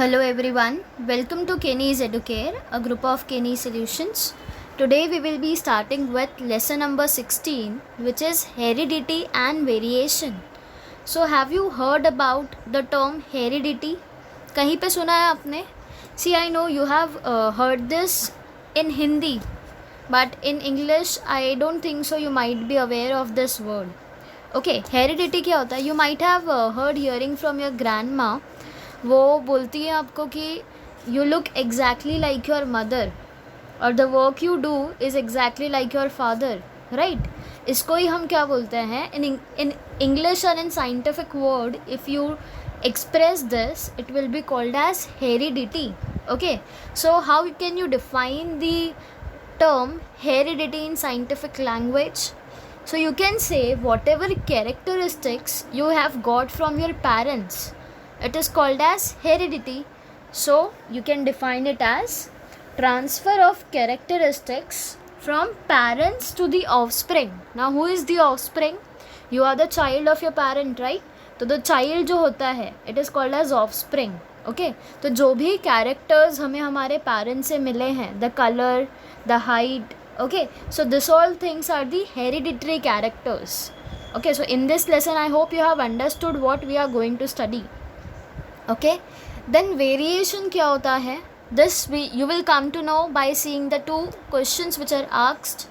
Hello everyone, welcome to Kenny's Educare, a group of Kenny Solutions. Today we will be starting with lesson number 16, which is heredity and variation. So have you heard about the term heredity? कहीं पे सुना है आपने? See, I know you have heard this in Hindi, but in English I don't think so you might be aware of this word. Okay, heredity क्या होता है? You might have heard hearing from your grandma. वो बोलती है आपको कि you look exactly like your mother और the work you do is exactly like your father, right? इसको ही हम क्या बोलते हैं इन इंग्लिश और in scientific word, if you express this it will be called as heredity. Okay, so how can you define the term heredity in scientific language? So you can say whatever characteristics you have got from your parents, it is called as heredity. So you can define it as transfer of characteristics from parents to the offspring. Now who is the offspring? You are the child of your parent, right? तो the child जो होता है it is called as offspring. Okay, तो जो भी characters हमें हमारे parents से मिले हैं, the colour, the height, okay, so this all things are the hereditary characters. Okay, so in this lesson I hope you have understood what we are going to study. Okay, then variation क्या होता है? This you will come to know by seeing the two questions which are asked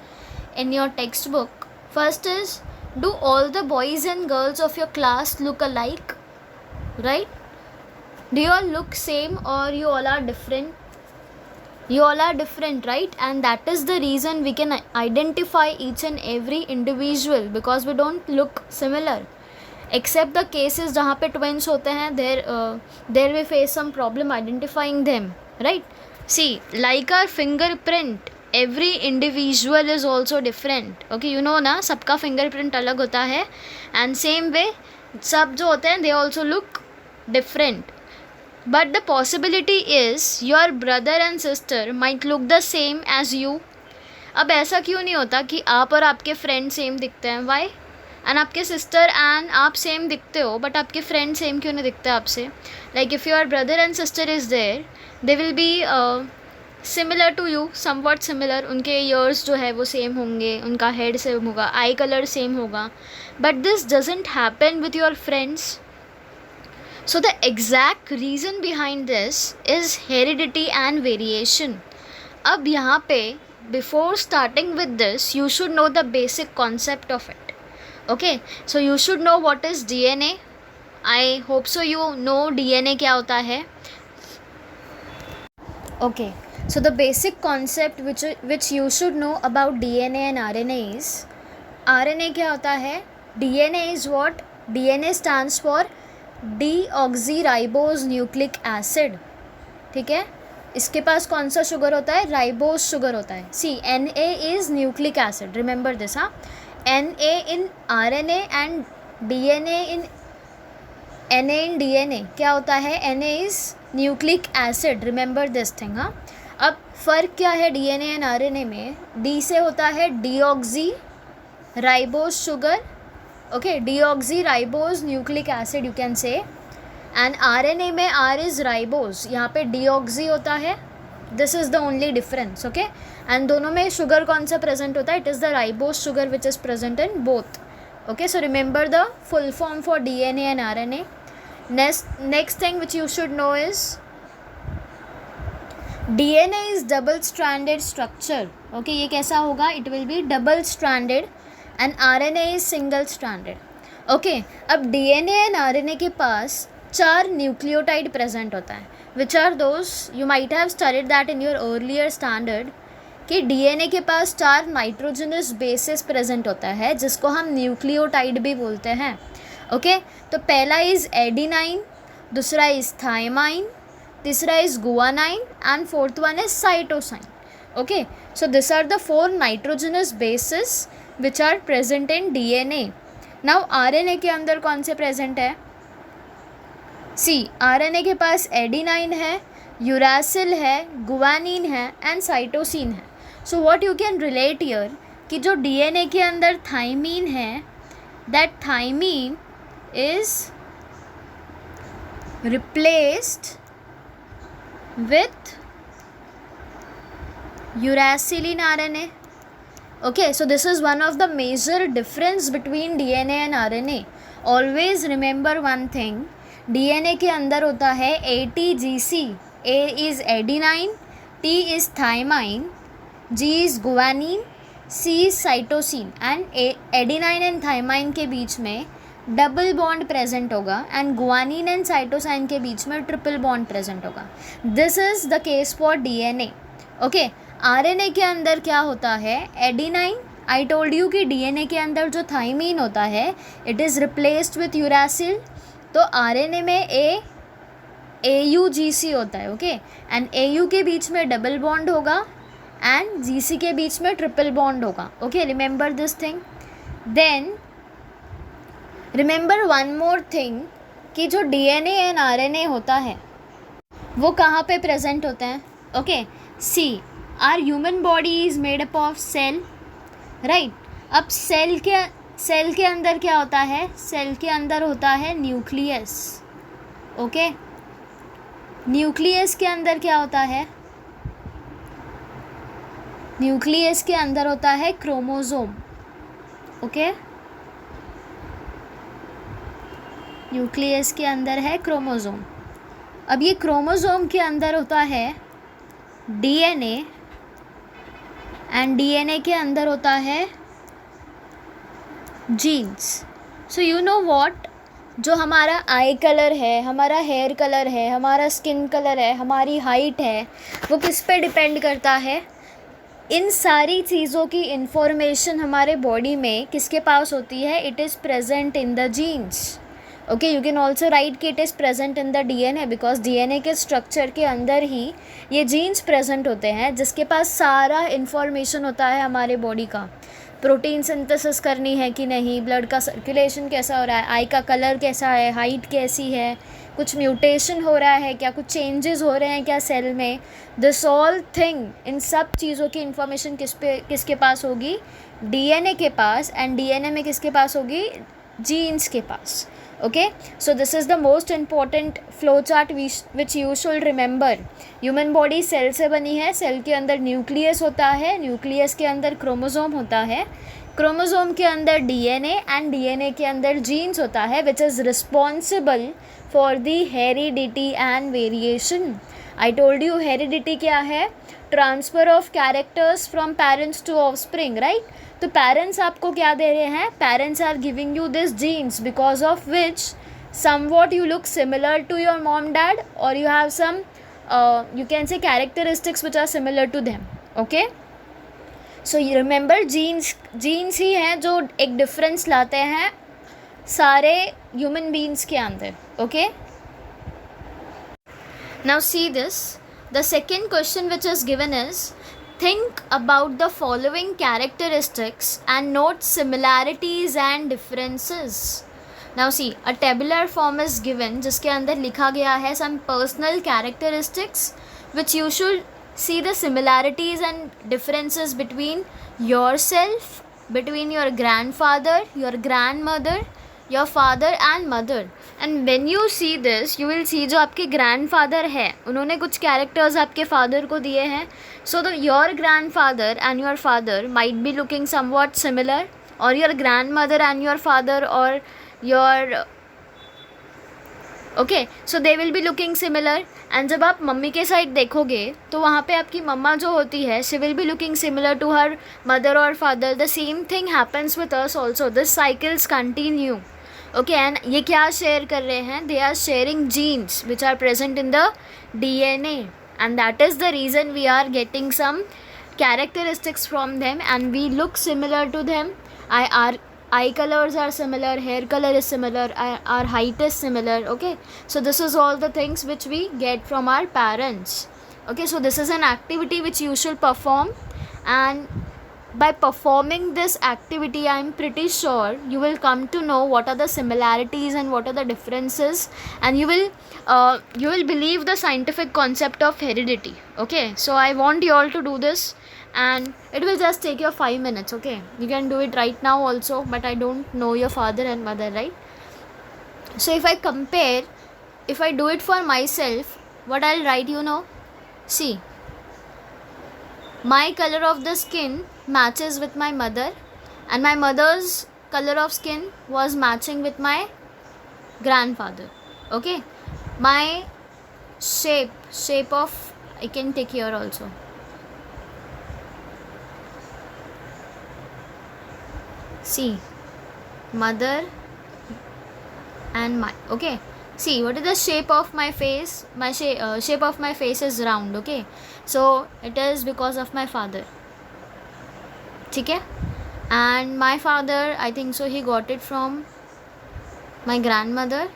in your textbook. First is, do all the boys and girls of your class look alike? Right? Do you all look same or you all are different? You all are different, right? And that is the reason we can identify each and every individual, because we don't look similar. Except the cases जहाँ पे twins होते हैं, there we face some problem identifying them, right? See, like our fingerprint, every individual is also different. Okay, you know ना, सबका fingerprint अलग होता है, and same way सब जो होते हैं they also look different. But the possibility is your brother and sister might look the same as you. अब ऐसा क्यों नहीं होता कि आप और आपके फ्रेंड सेम दिखते हैं? Why? एंड आपके सिस्टर एंड आप सेम दिखते हो, बट आपके फ्रेंड सेम क्यों नहीं दिखते आपसे? Like if your brother and sister is there, they will be similar to you, somewhat similar. उनके ईयर्स जो है वो सेम होंगे, उनका हेड सेम होगा, आई कलर सेम होगा, but this doesn't happen with your friends. So the exact reason behind this is heredity and variation. अब यहाँ पे before starting with this you should know the basic concept of it. Okay, so you should know what is DNA. I hope so you know DNA क्या होता है. Okay, so the basic concept which you should know about DNA and RNA is, RNA क्या होता है? DNA is what? DNA stands for deoxyribose nucleic acid. ठीक है, इसके पास कौन सा शुगर होता है? राइबोज शुगर होता है. See, Na is nucleic acid, remember this, हाँ. Na in RNA and DNA in Na in DNA क्या होता है? Na is nucleic acid, remember this thing, हाँ. अब फ़र्क क्या है DNA and RNA में? D से होता है deoxy ribose sugar. Okay, deoxy ribose nucleic acid you can say. And RNA में R इज़ राइबोज, यहाँ पे डीऑक्सी होता है. This is the only difference. Okay, and दोनों में शुगर कौन सा प्रेजेंट होता है? It is the ribose sugar which is present in both. Okay, so remember the full form for DNA and RNA. Next thing which you should no is DNA is double stranded structure. Okay, ये कैसा होगा? It will be double stranded and RNA is single stranded. Okay, अब DNA and RNA के पास 4 nucleotide present होता है. Which are those? You might have studied that in your earlier standard कि DNA के पास 4 नाइट्रोजनस बेसिस प्रेजेंट होता है, जिसको हम न्यूक्लियोटाइड भी बोलते हैं. ओके, तो पहला इज़ एडिनाइन, दूसरा इज़ थाइमाइन, तीसरा is guanine and fourth one is cytosine. Okay, so this are the 4 nitrogenous bases which are present in DNA. Now RNA के अंदर कौन से प्रेजेंट है? सी, RNA के पास एडिनाइन है, यूरासिल है, गुआनिन है एंड साइटोसिन है. So what you can relate here कि जो DNA के अंदर थाइमीन है, that thymine is replaced with uracil in RNA. Okay, so this is one of the major difference between DNA and RNA. Always remember one thing, DNA के अंदर होता है ATGC. A is adenine, T is thymine, G is guanine, C is cytosine. And adenine and thymine के बीच में double bond present होगा and guanine and cytosine के बीच में ट्रिपल बॉन्ड प्रेजेंट होगा. This is the case for DNA. Okay, RNA के अंदर क्या होता है, एडिनाइन. आई टोल्ड यू कि डीएनए के अंदर जो थाइमीन होता है it is replaced with uracil. तो आरएनए में AUGC होता है. ओके, एंड AU के बीच में डबल बॉन्ड होगा एंड GC के बीच में ट्रिपल बॉन्ड होगा. Okay, remember this thing. Then remember one more thing कि जो DNA एंड RNA होता है वो कहाँ पे प्रेजेंट होते हैं. Okay, see our human body is made up of cell, right. अब सेल के अंदर क्या होता है, सेल के अंदर होता है न्यूक्लियस. ओके, न्यूक्लियस के अंदर क्या होता है, न्यूक्लियस के अंदर होता है क्रोमोसोम. ओके, न्यूक्लियस के अंदर है क्रोमोसोम. अब ये क्रोमोसोम के अंदर होता है डीएनए एंड डीएनए के अंदर होता है genes. So you know what, जो हमारा आई कलर है, हमारा हेयर कलर है, हमारा स्किन कलर है, हमारी हाइट है, वो किस पे डिपेंड करता है. इन सारी चीज़ों की इंफॉर्मेशन हमारे बॉडी में किसके पास होती है, it is present in the genes. Okay, you can also write कि it is present in the DNA because DNA के स्ट्रक्चर के अंदर ही ये जीन्स प्रेजेंट होते हैं जिसके पास सारा इन्फॉर्मेशन होता है हमारे बॉडी का. प्रोटीन सिंथेसिस करनी है कि नहीं, ब्लड का सर्कुलेशन कैसा हो रहा है, आई का कलर कैसा है, हाइट कैसी है, कुछ म्यूटेशन हो रहा है क्या, कुछ चेंजेस हो रहे हैं क्या सेल में. दिस ऑल थिंग, इन सब चीज़ों की इंफॉर्मेशन किसके पास होगी, डीएनए के पास. एंड डीएनए में किसके पास होगी, जीन्स के पास. Okay, so this is the most important flow chart which you should remember. Human body cell से बनी है, सेल के अंदर न्यूक्लियस होता है, न्यूक्लियस के अंदर क्रोमोसोम होता है, क्रोमोसोम के अंदर डीएनए एंड डीएनए के अंदर जीन्स होता है which is responsible for the heredity and variation. I told you heredity क्या है, transfer of characters from parents to offspring, right. तो पेरेंट्स आपको क्या दे रहे हैं, parents are giving you this genes because of which somewhat you look similar to your mom dad or you have some you can say characteristics which are similar to them. Okay, so you remember genes ही हैं जो एक difference लाते हैं सारे human beings के अंदर. Okay, now see this, the second question which is given is think about the following characteristics and note similarities and differences. Now see, a tabular form is given जिसके अंदर लिखा गया है some personal characteristics which you should see the similarities and differences between yourself, between your grandfather, your grandmother, your father and mother. And when you see this, you will see जो आपके grandfather है उन्होंने कुछ characters आपके father को दिए हैं. So your grandfather and your father might be looking somewhat similar, or your grandmother and your father or your okay, so they will be looking similar. And जब आप मम्मी के साइड देखोगे तो वहाँ पे आपकी मम्मा जो होती है she will be looking similar to her mother और father. The same thing happens with us also, this cycles continue. Okay, and ये क्या शेयर कर रहे हैं, they are sharing genes which are present in the DNA and that is the reason we are getting some characteristics from them and we look similar to them. Our eye colors are similar, hair color is similar, our height is similar. Okay, so this is all the things which we get from our parents. Okay, so this is an activity which you should perform, and by performing this activity I am pretty sure you will come to know what are the similarities and what are the differences, and you will believe the scientific concept of heredity. Okay, so I want you all to do this and it will just take you 5 minutes. Okay, you can do it right now also, but I don't know your father and mother, right? So if I compare, if I do it for myself, what I'll write, you know, See, my color of the skin matches with my mother, and my mother's color of skin was matching with my grandfather. Okay, my shape of, I can take here also. See, mother and my, okay, see what is the shape of my face. My shape of my face is round. Okay, so it is because of my father. ठीक है, and my father, I think so, he got it from my grandmother,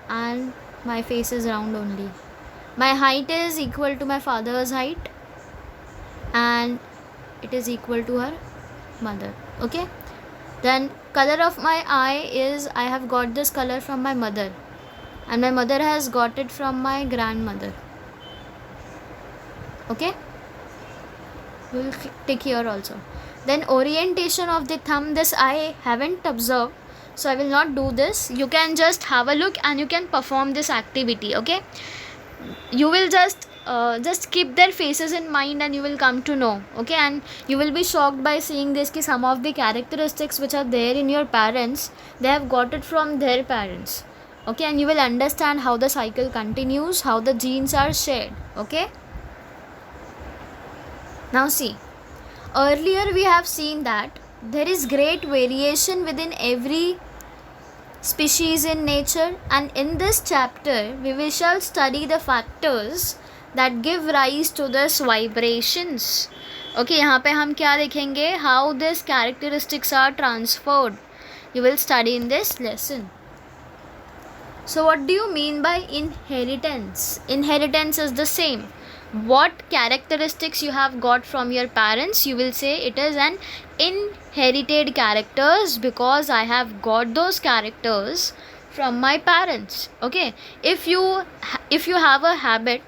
and my face is round only. My height is equal to my father's height, and it is equal to her mother. Okay, then color of my eye is, I have got this color from my mother, and my mother has got it from my grandmother. Okay, we'll tick here also. Then orientation of the thumb, this I haven't observed, so I will not do this. You can just have a look and you can perform this activity. Okay, you will just keep their faces in mind and you will come to know. Okay, and you will be shocked by seeing this ki some of the characteristics which are there in your parents, they have got it from their parents. Okay, and you will understand how the cycle continues, how the genes are shared. Okay, now see, earlier we have seen that there is great variation within every species in nature, and in this chapter we shall study the factors that give rise to this vibrations. Okay, यहाँ पे हम क्या देखेंगे, how these characteristics are transferred. You will study in this lesson. So what do you mean by inheritance? Inheritance is the same. What characteristics you have got from your parents, you will say it is an inherited characters because I have got those characters from my parents. Okay, if you have a habit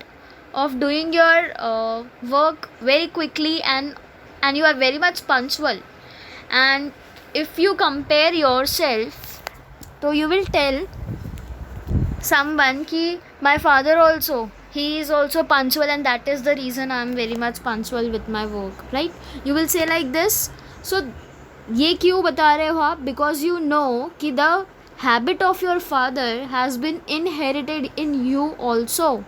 of doing your work very quickly and you are very much punctual, and if you compare yourself, so you will tell someone ki my father also, he is also punctual, and that is the reason I am very much punctual with my work, right? You will say like this. So ये क्यों बता रहे हो आप? Because you know कि the habit of your father has been inherited in you also.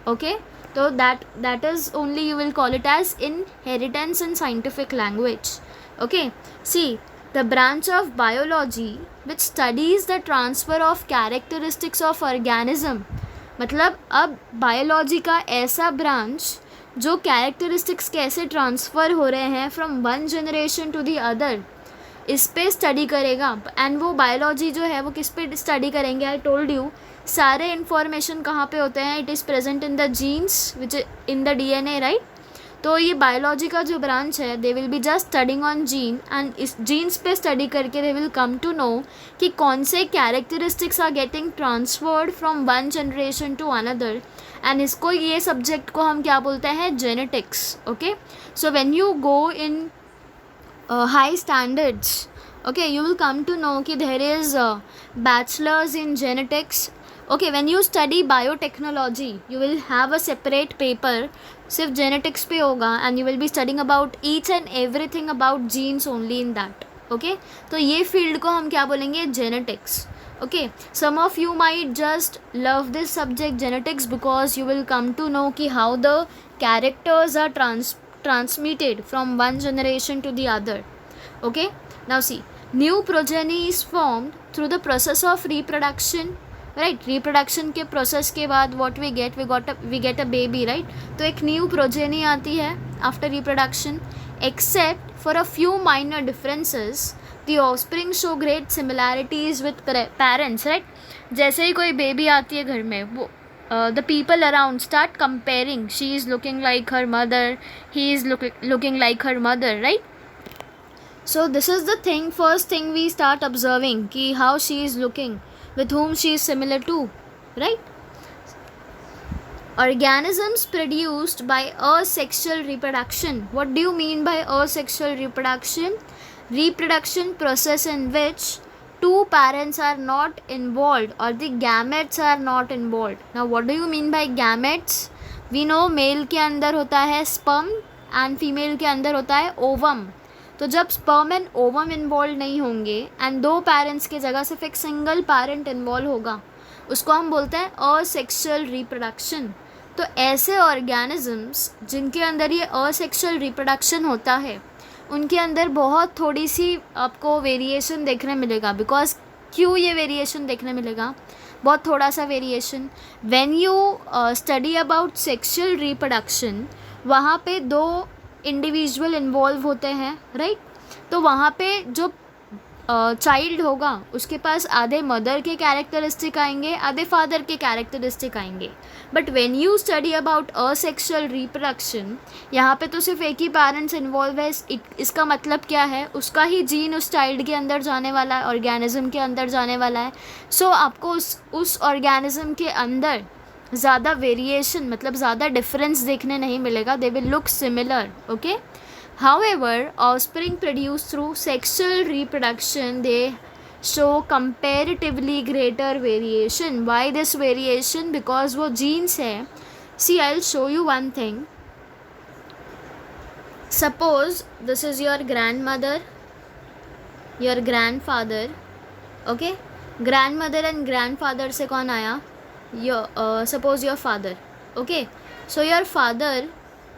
Okay, so that is only, you will call it as inheritance in scientific language. Okay, see, the branch of biology which studies the transfer of characteristics of organism, मतलब अब biology का ऐसा branch जो characteristics कैसे transfer हो रहे हैं from one generation to the other, इस पे स्टडी करेगा. एंड वो बायोलॉजी जो है वो किस पे स्टडी करेंगे? आई टोल्ड यू, सारे इन्फॉर्मेशन कहाँ पे होते हैं? It is present in the genes which in the DNA, right? तो ये बायोलॉजी का जो ब्रांच है, they will be just studying on gene, and इस जीन्स पे स्टडी करके they will come to know कि कौन से characteristics are getting transferred from one generation to another. And इसको, ये सब्जेक्ट को हम क्या बोलते हैं? Genetics. Okay, so when you go in high standards, okay, you will come to know कि there is bachelor's in genetics. Okay, when you study biotechnology, you will have a separate paper सिर्फ genetics पे होगा, and you will be studying about each and everything about genes only in that. Okay, तो ये field को हम क्या बोलेंगे? genetics. Okay, some of you might just love this subject genetics because you will come to know कि how the characters are transmitted from one generation to the other. Okay, now see, new progeny is formed through the process of reproduction, right? reproduction के process के बाद what we get a baby, right? तो एक new progeny आती है after reproduction. Except for a few minor differences, the offspring show great similarities with parents, right? जैसे ही कोई baby आती है घर में, वो the people around start comparing. She is looking like her mother, he is looking like her mother, right? So this is the thing, first thing we start observing ki how she is looking, with whom she is similar to, right? Organisms produced by asexual reproduction. What do you mean by asexual reproduction? Reproduction process in which two parents are not involved or the gametes are not involved. Now what do you mean by gametes? We know male के अंदर होता है sperm and female के अंदर होता है ovum. तो जब स्पर्म एंड ओवम इन्वॉल्व नहीं होंगे एंड दो पेरेंट्स की जगह सिर्फ एक सिंगल पेरेंट इन्वॉल्व होगा, उसको हम बोलते हैं असेक्सुअल रिप्रोडक्शन. तो ऐसे ऑर्गेनिजम्स जिनके अंदर ये असेक्सुअल रिप्रोडक्शन होता है, उनके अंदर बहुत थोड़ी सी आपको वेरिएशन देखने मिलेगा. बिकॉज क्यों ये वेरिएशन देखने मिलेगा? बहुत थोड़ा सा variation. When you study about sexual reproduction, वहाँ पे दो इंडिविजुअल इन्वॉल्व होते हैं, राइट. तो वहाँ पे जो चाइल्ड होगा उसके पास आधे मदर के कैरेक्टरिस्टिक आएंगे, आधे फादर के कैरेक्टरिस्टिक आएंगे. But when you study about asexual reproduction, यहाँ पे तो सिर्फ एक ही पेरेंट्स इन्वॉल्व है. इसका मतलब क्या है? उसका ही जीन उस चाइल्ड के अंदर जाने वाला है, ऑर्गेनिज्म के अंदर जाने वाला है. सो आपको उस ऑर्गेनिज्म के अंदर ज़्यादा वेरिएशन, मतलब ज़्यादा डिफरेंस देखने नहीं मिलेगा. They will look similar. Okay. However, offspring produced through sexual reproduction, they show comparatively greater variation. Why this variation? Because वो genes है. See, I'll show you one thing. Suppose this is your grandmother, your grandfather. Okay? Grandmother and grandfather से कौन आया? Suppose your father. Okay? So your father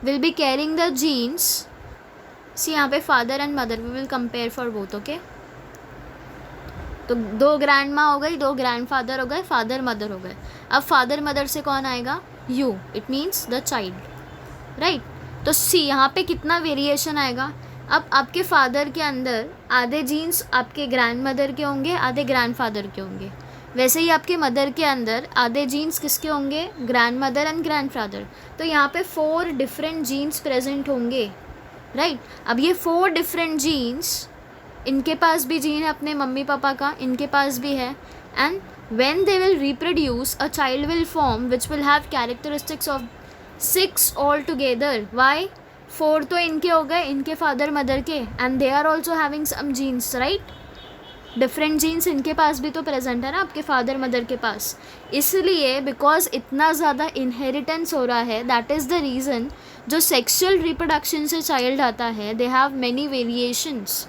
will be carrying the genes. See यहाँ पे father and mother we will compare for both. Okay. तो दो grand माँ हो गई, दो ग्रैंड फादर हो गए, फादर मदर हो गए. अब फादर मदर से कौन आएगा? You. It means the child, right. तो सी यहाँ पे कितना वेरिएशन आएगा? अब आपके फादर के अंदर आधे जीन्स आपके ग्रैंड मदर के होंगे, आधे ग्रैंड फादर के होंगे. वैसे ही आपके मदर के अंदर आधे जीन्स किसके होंगे? Grand mother and grand father. तो यहाँ पे 4 डिफरेंट जीन्स प्रेजेंट होंगे, राइट. अब ये 4 डिफरेंट जीन्स, इनके पास भी जीन है अपने मम्मी पापा का, इनके पास भी है. And when they will reproduce, a child will form which will have characteristics of 6 all together. Why? 4 तो इनके हो गए, इनके फादर मदर के, and they are also having some genes, right. Different genes इनके पास भी तो प्रेजेंट है ना आपके फादर मदर के पास. इसलिए बिकॉज इतना ज़्यादा इनहेरिटेंस हो रहा है, दैट इज़ द रीज़न जो सेक्सुअल रिप्रोडक्शन से चाइल्ड आता है, they have many variations.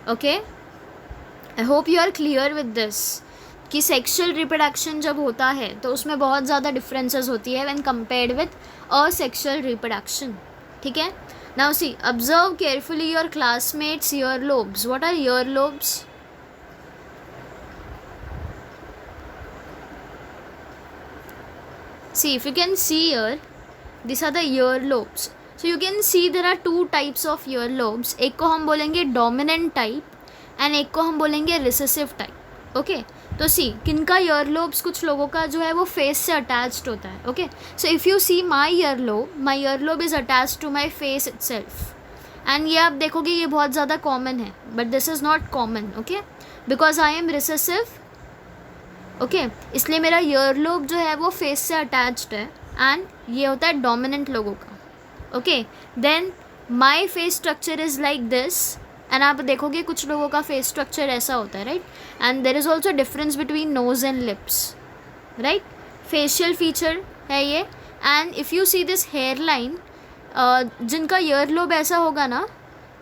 Okay. I hope you are clear with this कि सेक्सुअल रिप्रोडक्शन जब होता है तो उसमें बहुत ज़्यादा डिफरेंसेस होती है when compared with asexual reproduction. ठीक है. Now see, observe carefully your classmates ear lobes. What are ear lobes? See, if you can see here, these are the earlobes. So you can see there are 2 types of earlobes. एक को हम बोलेंगे dominant type and एक को हम बोलेंगे recessive type. Okay? तो see, किनका earlobes कुछ लोगों का जो है वो face से attached होता है. Okay? So if you see my earlobe is attached to my face itself. And ये आप देखोगे ये बहुत ज़्यादा common है. But this is not common. Okay? Because I am recessive. Okay. इसलिए मेरा ईयरलोब जो है वो फेस से अटैच्ड है एंड ये होता है डोमिनेंट लोगों का. Okay. Then my face structure is like this and आप देखोगे कुछ लोगों का फेस स्ट्रक्चर ऐसा होता है, right. And there is also difference between nose and lips, right. Facial feature है ये. And if you see this hair line, जिनका ईयरलोब ऐसा होगा ना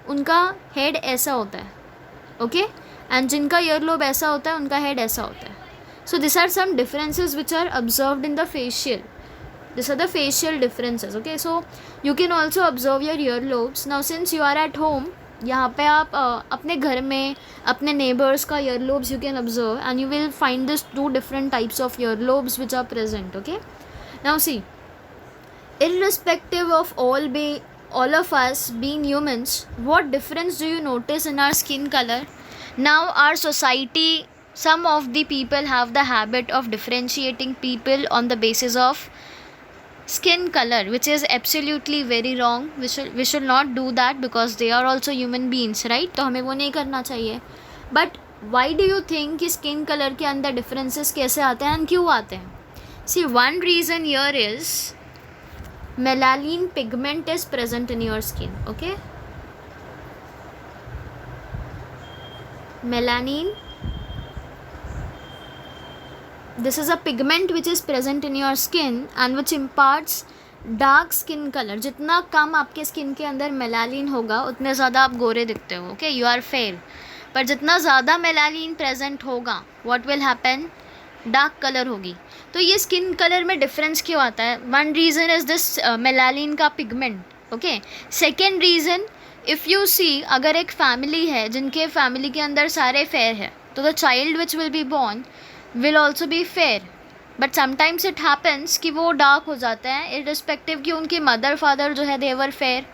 उनका हेड ऐसा होता है. ओके. एंड जिनका ईयरलोब ऐसा होता है उनका हेड ऐसा होता है. So these are some differences which are observed in the facial. These are the facial differences. Okay, so you can also observe your earlobes. Now since you are at home, यहाँ पे आप अपने घर में अपने neighbors का earlobes you can observe and you will find this 2 different types of earlobes which are present. Okay, now see, irrespective of all of us being humans, what difference do you notice in our skin color? Now our society, some of the people have the habit of differentiating people on the basis of skin color, which is absolutely very wrong. We should not do that because they are also human beings, right? तो हमें वो नहीं करना चाहिए. But why do you think कि skin color के अंदर differences कैसे आते हैं and क्यों आते हैं? See, one reason here is melanin pigment is present in your skin. Okay, melanin, this is a pigment which is present in your skin and which imparts dark skin colour, जितना कम आपके skin के अंदर melanin होगा उतने ज़्यादा आप गोरे दिखते हो, ओके, यू आर फेयर। पर जितना ज़्यादा मेलानिन प्रेजेंट होगा, what will happen, dark colour होगी। तो ये स्किन कलर में डिफरेंस क्यों आता है? One reason is this melanin का pigment, okay. Second reason, if you see, अगर एक फैमिली है जिनके फैमिली के अंदर सारे फेयर है, तो the child which will be born will also be fair, but sometimes it happens कि वो डार्क हो जाते हैं इररिस्पेक्टिव कि उनके मदर फादर जो है देवर फेयर।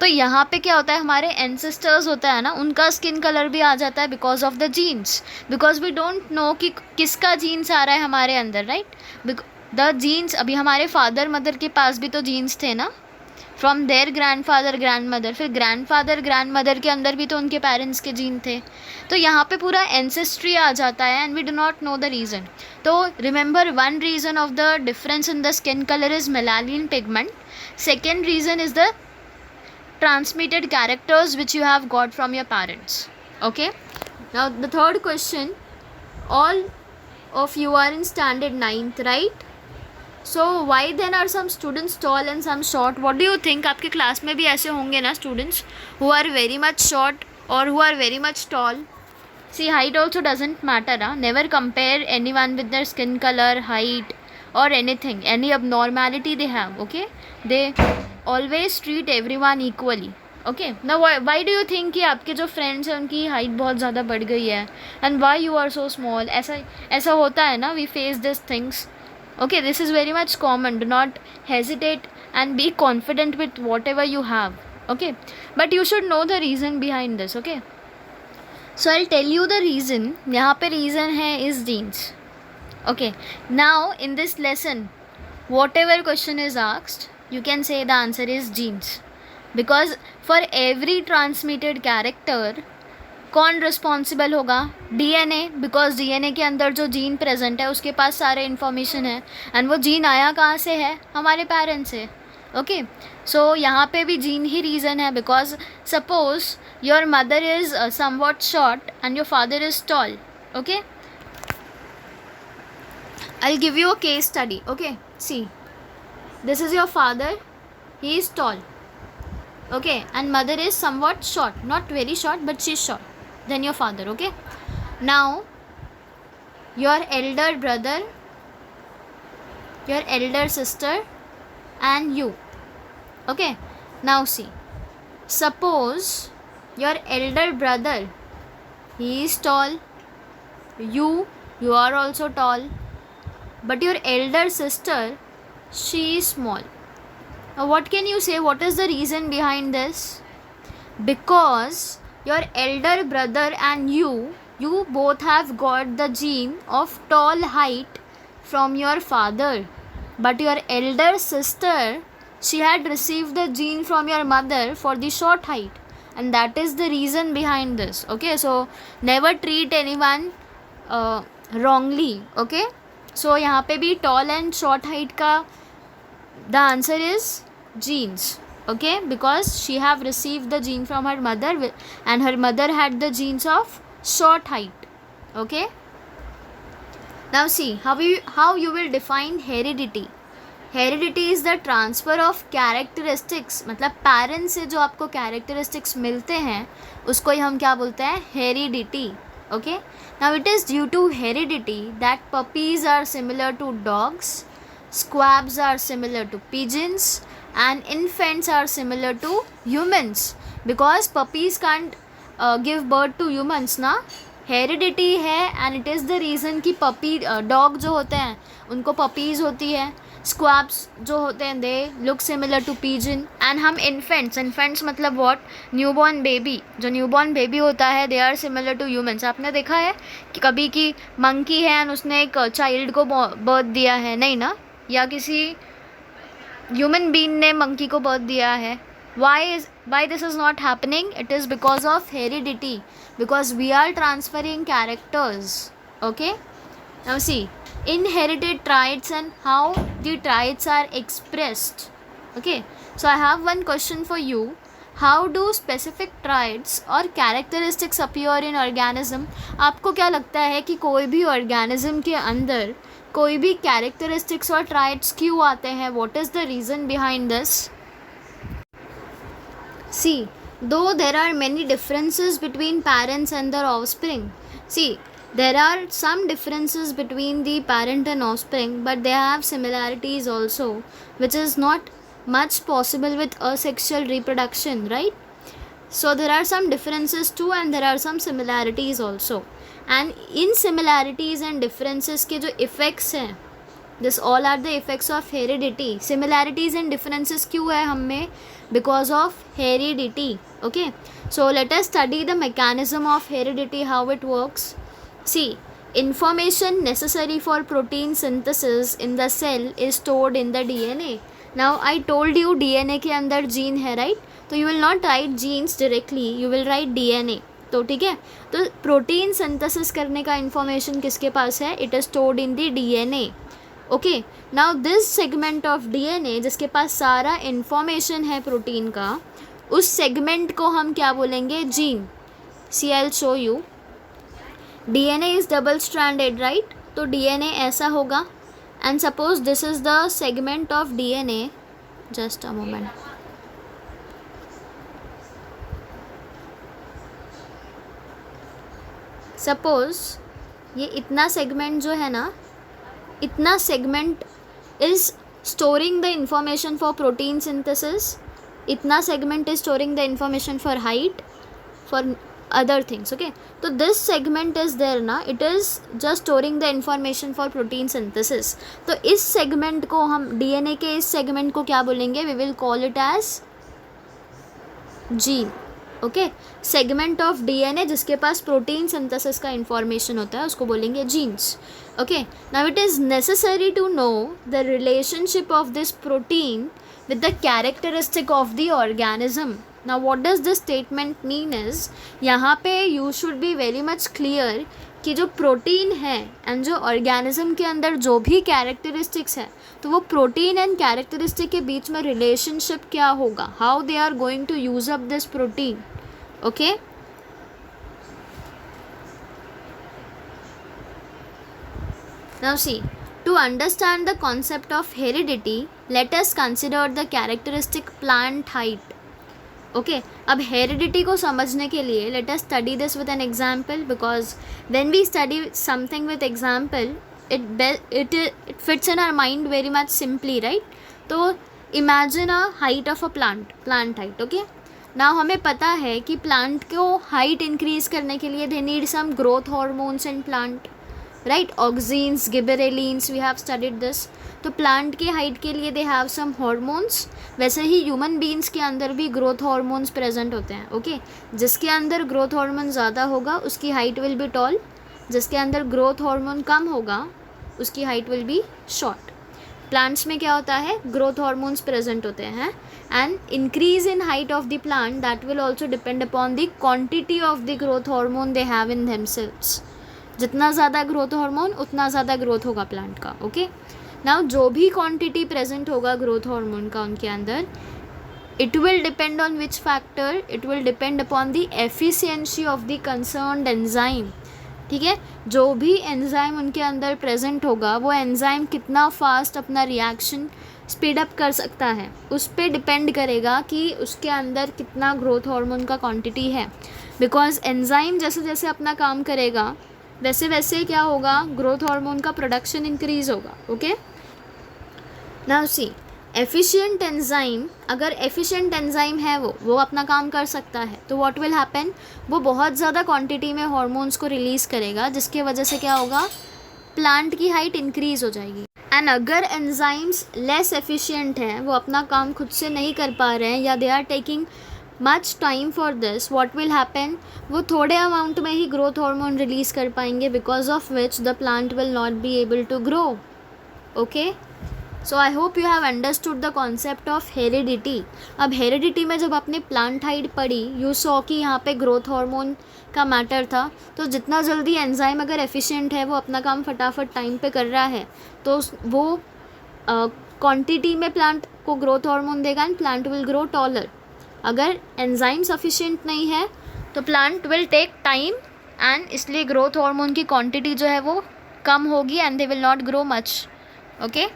तो यहाँ पे क्या होता है, हमारे एंसेस्टर्स होता है ना, उनका स्किन कलर भी आ जाता है because of the genes, because we don't know कि किसका जीन्स आ रहा है हमारे अंदर, राइट। द जीन्स, अभी हमारे फादर मदर के पास भी तो जीन्स थे ना, from their grandfather grand mother, फिर ग्रैंडफादर ग्रैंड मदर के अंदर भी तो उनके पेरेंट्स के जीन थे। तो यहाँ पे पूरा एंसेस्ट्री आ जाता है and we do not know the reason. तो remember, one reason of the difference in the skin colour is melanin pigment. Second reason is the transmitted characters which you have got from your parents. Okay, now the third question, all of you are in standard 9th, right? So why then are some students tall and some short? What do you think? आपके class में भी ऐसे होंगे ना students who are very much short or who are very much tall? See, height also doesn't matter, huh? Never compare anyone with their skin color, height or anything, any abnormality they have, okay? They always treat everyone equally. Okay, now why do you think कि आपके जो friends हैं उनकी height बहुत ज़्यादा बढ़ गई है and why you are so small? ऐसा होता है ना, we face this things. Okay, this is very much common. Do not hesitate and be confident with whatever you have. Okay, but you should know the reason behind this. Okay, so I'll tell you the reason. यहाँ पे reason है is genes. Okay, now in this lesson, whatever question is asked, you can say the answer is genes, because for every transmitted character कौन responsible होगा? DNA, because DNA के अंदर जो gene present है उसके पास सारे इन्फॉर्मेशन है एंड वो जीन आया कहाँ से है? हमारे पेरेंट्स से. ओके, सो यहाँ पे भी जीन ही रीज़न है, because suppose your mother is somewhat short and your father is tall. Okay, I will give you a case study. Okay, see, this is your father, he is tall, okay, and mother is somewhat short, not very short but she's short than your father. Okay, now your elder brother, your elder sister and you. Okay, now see, suppose your elder brother, he is tall, you are also tall, but your elder sister, she is small. What can you say? What is the reason behind this? Because your elder brother and you both have got the gene of tall height from your father, but your elder sister, she had received the gene from your mother for the short height, and that is the reason behind this. Okay, so never treat anyone wrongly. Okay, so यहाँ पे भी tall and short height का the answer is genes. Okay, because she have received the gene from her mother and her mother had the genes of short height. Okay, now see how you will define heredity. Heredity is the transfer of characteristics, मतलब parents से जो आपको characteristics मिलते हैं उसको ही हम क्या बोलते हैं? heredity. Okay, now it is due to heredity that puppies are similar to dogs, squabs are similar to pigeons and infants are similar to humans, because puppies can't give birth to humans ना. heredity है and it is the reason कि puppy dog जो होते हैं उनको puppies होती है, squabs जो होते हैं they look similar to pigeon, and हम infants मतलब what? newborn baby, जो newborn baby होता है they are similar to humans. आपने देखा है कि कभी कि monkey है and उसने एक child को birth दिया है? नहीं ना. या किसी ह्यूमन बीइंग ने मंकी को बर्थ दिया है? why this is not happening? It is because of heredity, because we are transferring characters. Okay, now see, inherited traits and how the traits are expressed. Okay, so I have one question for you. How do specific traits or characteristics appear in organism? आपको क्या लगता है कि कोई भी organism के अंदर कोई भी कैरेक्टरिस्टिक्स और ट्राइट्स क्यों आते हैं, what is the reason behind this? See, though there are many differences between parents and their offspring, see, there are some differences between the parent and offspring, but they have similarities also, which is not much possible with asexual reproduction, right? So there are some differences too and there are some similarities also, and in similarities and differences के जो effects हैं, this all are the effects of heredity. Similarities and differences क्यों है हम में? Because of heredity. Okay, so let us study the mechanism of heredity, how it works. See, information necessary for protein synthesis in the cell is stored in the DNA. Now I told you DNA के अंदर gene है, right? तो you will not write genes directly, you will write DNA. तो ठीक है, तो protein synthesis करने का इंफॉर्मेशन किसके पास है? It is stored in the DNA. Okay, now this segment of DNA जिसके पास सारा इंफॉर्मेशन है प्रोटीन का, उस सेगमेंट को हम क्या बोलेंगे? Gene. See, I will show you. DNA is double stranded, right? तो डीएनए ऐसा होगा, and suppose this is the segment of DNA. Just a moment. Suppose ये इतना सेगमेंट जो है ना, इतना segment is storing the information for protein synthesis, इतना segment is storing the information for height, for other things. Okay, तो this segment is there ना, it is just storing the information for protein synthesis. तो इस segment को हम, DNA के इस segment को क्या बोलेंगे? We will call it as gene. Okay, segment of DNA जिसके पास प्रोटीन सिंथेसिस का इंफॉर्मेशन होता है उसको बोलेंगे genes. Okay, now it is necessary to know the relationship of this protein with the characteristic of the organism. Now what does this statement mean is, यहाँ पे you should be very much clear कि जो protein है and जो organism के अंदर जो भी कैरेक्टरिस्टिक्स है, तो वो प्रोटीन एंड कैरेक्टरिस्टिक के बीच में रिलेशनशिप क्या होगा, how they are going to use up this protein. Okay, now see, to understand the concept of heredity, let us consider the characteristic plant height. Okay, अब heredity को समझने के लिए let us study this with an example, because when we study something with example, it fits in our mind very much simply, right? तो imagine a height of a plant height. Okay, now हमें पता है कि plant को height increase करने के लिए they need some growth hormones in plant, right? Auxins, gibberellins, we have studied this. तो प्लांट के हाइट के लिए दे हैव सम हार्मोन्स. वैसे ही ह्यूमन बीइंग्स के अंदर भी ग्रोथ हार्मोन्स प्रेजेंट होते हैं. ओके, जिसके अंदर ग्रोथ हार्मोन ज़्यादा होगा उसकी हाइट विल बी टॉल, जिसके अंदर ग्रोथ हार्मोन कम होगा उसकी height will be short. Plants में क्या होता है? ग्रोथ हार्मोन्स प्रेजेंट होते हैं, and increase in height of the plant that will also depend upon the quantity of the growth hormone they have in themselves. जितना ज़्यादा ग्रोथ हार्मोन उतना ज़्यादा ग्रोथ होगा प्लांट का. ओके, नाउ जो भी क्वांटिटी प्रेजेंट होगा ग्रोथ हार्मोन का उनके अंदर, it will depend on which factor? It will depend upon the efficiency of the concerned enzyme. ठीक है, जो भी एंजाइम उनके अंदर प्रेजेंट होगा वो एंजाइम कितना फास्ट अपना रिएक्शन स्पीड अप कर सकता है, उस पर डिपेंड करेगा कि उसके अंदर कितना ग्रोथ हार्मोन का क्वांटिटी है. बिकॉज एंजाइम जैसे जैसे अपना काम करेगा वैसे वैसे क्या होगा? ग्रोथ हार्मोन का प्रोडक्शन इंक्रीज होगा. ओके, नाउ सी, एफिशिएंट एंजाइम, अगर एफिशिएंट एंजाइम है वो अपना काम कर सकता है, तो व्हाट विल हैपन? वो बहुत ज़्यादा क्वांटिटी में हार्मोन्स को रिलीज़ करेगा, जिसके वजह से क्या होगा? प्लांट की हाइट इंक्रीज हो जाएगी. एंड अगर एंजाइम्स लेस एफिशिएंट हैं, वो अपना काम खुद से नहीं कर पा रहे हैं, या they are taking much time for this, what will happen? वो थोड़े अमाउंट में ही ग्रोथ हार्मोन रिलीज़ कर पाएंगे, because of which the plant will not be able to grow. Okay, so I hope you have understood the concept of heredity. अब heredity में जब आपने plant height पढ़ी, यू सॉ कि यहाँ पे ग्रोथ हार्मोन का मैटर था. तो जितना जल्दी एंजाइम अगर एफिशिएंट है, वो अपना काम फटाफट टाइम पे कर रहा है, तो वो क्वांटिटी में प्लांट को ग्रोथ हार्मोन देगा and plant will grow taller. अगर एंजाइम सफिशिएंट नहीं है तो plant will take time, and इसलिए ग्रोथ हार्मोन की क्वांटिटी जो है वो कम होगी and they will not grow much. Okay,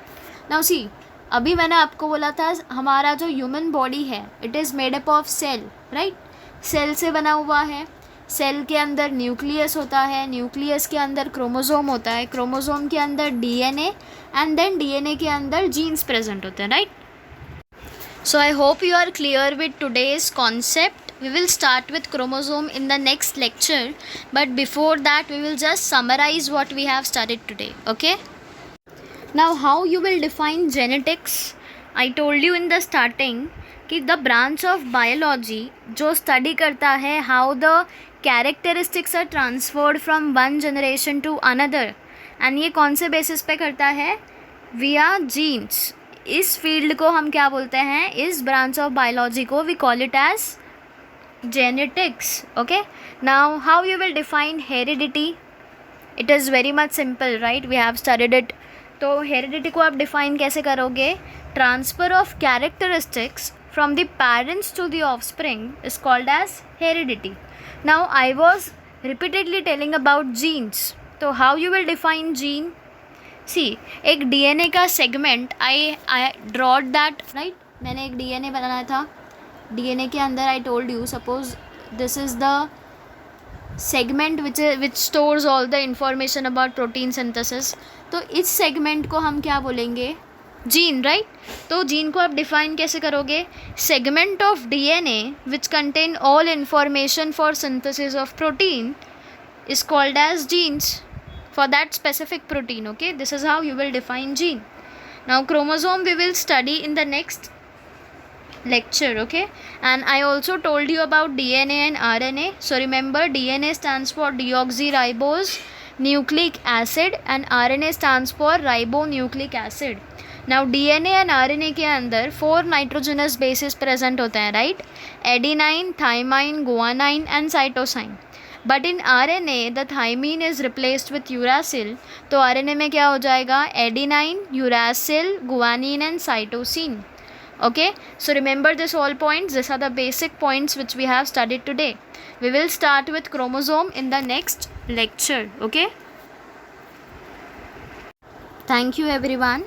now see, अभी मैंने आपको बोला था हमारा जो ह्यूमन बॉडी है it is made up of cell, right. Cell से बना हुआ है. सेल के अंदर न्यूक्लियस होता है, न्यूक्लियस के अंदर क्रोमोसोम होता है, क्रोमोसोम के अंदर डीएनए एंड देन डीएनए के अंदर जीन्स प्रेजेंट होते हैं, right. So I hope you are clear with today's concept. We will start with chromosome in the next lecture, but before that we will just summarize what we have studied today. Okay, now how you will define genetics. I told you in the starting कि the branch of biology जो study करता है how the characteristics are transferred from one generation to another, and ये कौन से basis पे करता है, via genes. इस फील्ड को हम क्या बोलते हैं, इस ब्रांच ऑफ बायोलॉजी को we call it as genetics. Okay, now how you will define heredity. It is very much simple, right, we have studied it. तो हेरिडिटी को आप डिफाइन कैसे करोगे, transfer of characteristics from the parents to the offspring is called as heredity. Now I was repeatedly telling about genes, तो how you will define gene. See, एक DNA का segment I ड्रॉड that, right. मैंने एक DNA बनाया था. DNA के अंदर आई told you suppose this is the segment which stores all the information about protein synthesis. तो इस सेगमेंट को हम क्या बोलेंगे, जीन, राइट. तो जीन को आप डिफाइन कैसे करोगे, segment of DNA which contain all information for synthesis of protein is called as genes for that specific protein. Okay, this is how you will define gene. Now chromosome we will study in the next lecture. Okay, and I also told you about DNA and RNA. So remember, DNA stands for deoxyribose nucleic acid and RNA stands for ribonucleic acid. Now DNA and RNA के अंदर 4 nitrogenous bases present होते हैं, right. Adenine, thymine, guanine and cytosine. But in RNA the thymine is replaced with uracil. तो RNA में क्या हो जाएगा, adenine, uracil, guanine and cytosine. Okay, so remember this all points. This are the basic points which we have studied today. We will start with chromosome in the next lecture. Okay, thank you everyone.